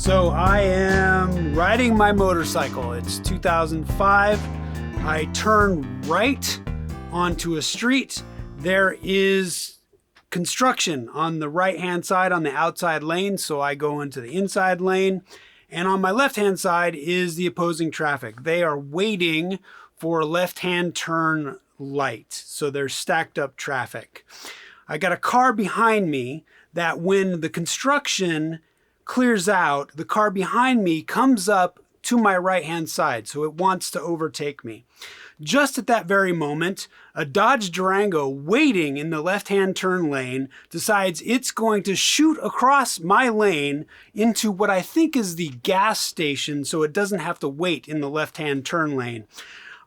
So I am riding my motorcycle. It's 2005. I turn right onto a street. There is construction on the right-hand side on the outside lane, so I go into the inside lane. And on my left-hand side is the opposing traffic. They are waiting for a left-hand turn light, so there's stacked up traffic. I got a car behind me that when the construction clears out, the car behind me comes up to my right-hand side, so it wants to overtake me. Just at that very moment, a Dodge Durango waiting in the left-hand turn lane decides it's going to shoot across my lane into what I think is the gas station, so it doesn't have to wait in the left-hand turn lane.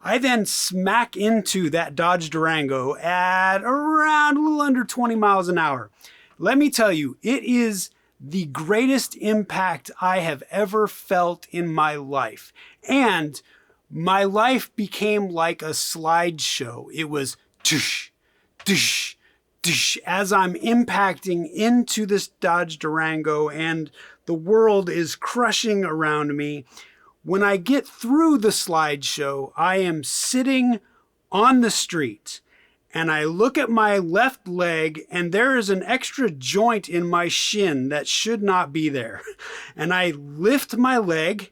I then smack into that Dodge Durango at around a little under 20 miles an hour. Let me tell you, it is the greatest impact I have ever felt in my life. And my life became like a slideshow. It was tush, tush, tush, as I'm impacting into this Dodge Durango and the world is crushing around me. When I get through the slideshow, I am sitting on the street and I look at my left leg and there is an extra joint in my shin that should not be there. And I lift my leg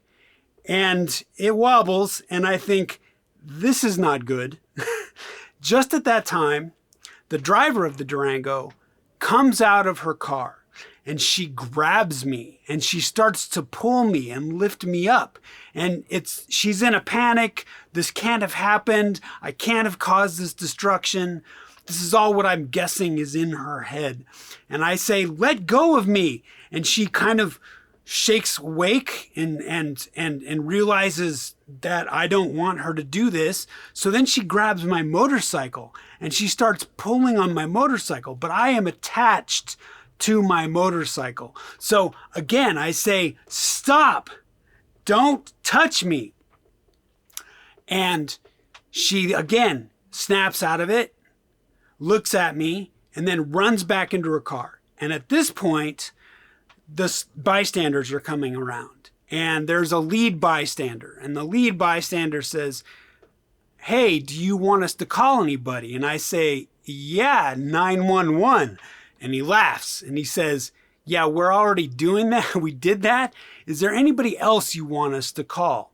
and it wobbles and I think, this is not good. Just at that time, the driver of the Durango comes out of her car and she grabs me and she starts to pull me and lift me up. And she's in a panic. This can't have happened. I can't have caused this destruction. This is all what I'm guessing is in her head. And I say, let go of me. And she kind of shakes awake and realizes that I don't want her to do this. So then she grabs my motorcycle and she starts pulling on my motorcycle, but I am attached to my motorcycle. So again, I say, stop, don't touch me. And she again snaps out of it, looks at me, and then runs back into her car. And at this point, the bystanders are coming around and there's a lead bystander, and the lead bystander says, hey, do you want us to call anybody? And I say, yeah, 911. And he laughs and he says, yeah, we're already doing that. We did that. Is there anybody else you want us to call?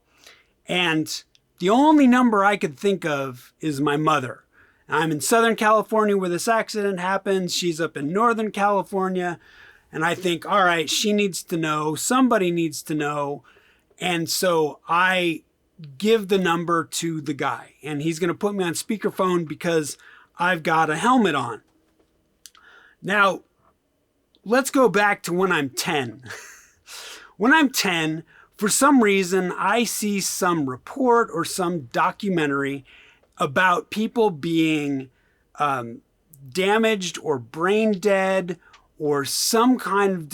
And the only number I could think of is my mother. I'm in Southern California where this accident happened. She's up in Northern California. And I think, all right, she needs to know. Somebody needs to know. And so I give the number to the guy. And he's going to put me on speakerphone because I've got a helmet on. Now, let's go back to when I'm 10. When I'm 10, for some reason, I see some report or some documentary about people being damaged or brain dead or some kind of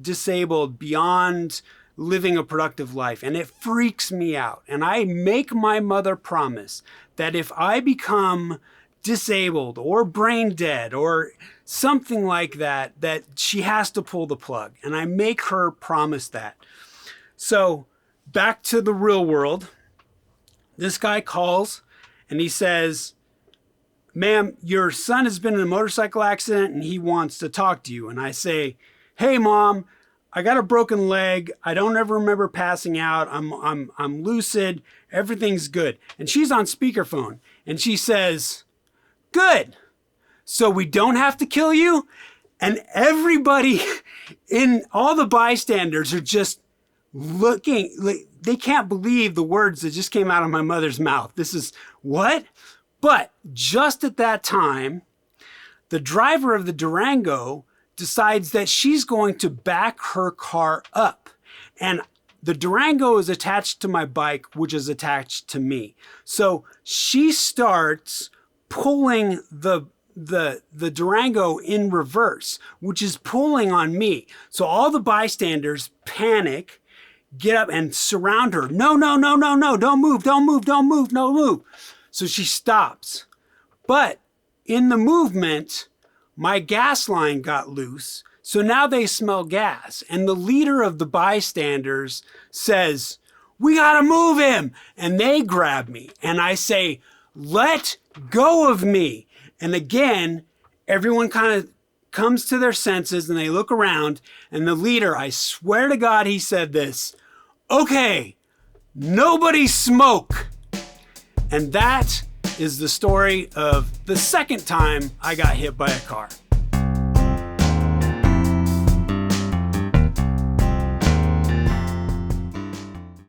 disabled beyond living a productive life. And it freaks me out. And I make my mother promise that if I become disabled or brain dead or something like that, that she has to pull the plug. And I make her promise that. So back to the real world. This guy calls and he says, ma'am, your son has been in a motorcycle accident and he wants to talk to you. And I say, hey mom, I got a broken leg. I don't ever remember passing out. I'm lucid. Everything's good. And she's on speakerphone and she says, good. So we don't have to kill you? And everybody in all the bystanders are just looking, like, they can't believe the words that just came out of my mother's mouth. This is what? But just at that time, the driver of the Durango decides that she's going to back her car up. And the Durango is attached to my bike, which is attached to me. So she starts pulling the Durango in reverse, which is pulling on me. So all the bystanders panic, get up and surround her. No, no, no, no, no, don't move, don't move, don't move, no move. So she stops. But in the movement, my gas line got loose. So now they smell gas, and the leader of the bystanders says, "We gotta move him." And they grab me, and I say, "Let go of me." And again, everyone kind of comes to their senses and they look around, and the leader, I swear to God, he said this, "Okay, nobody smoke." And that is the story of the second time I got hit by a car.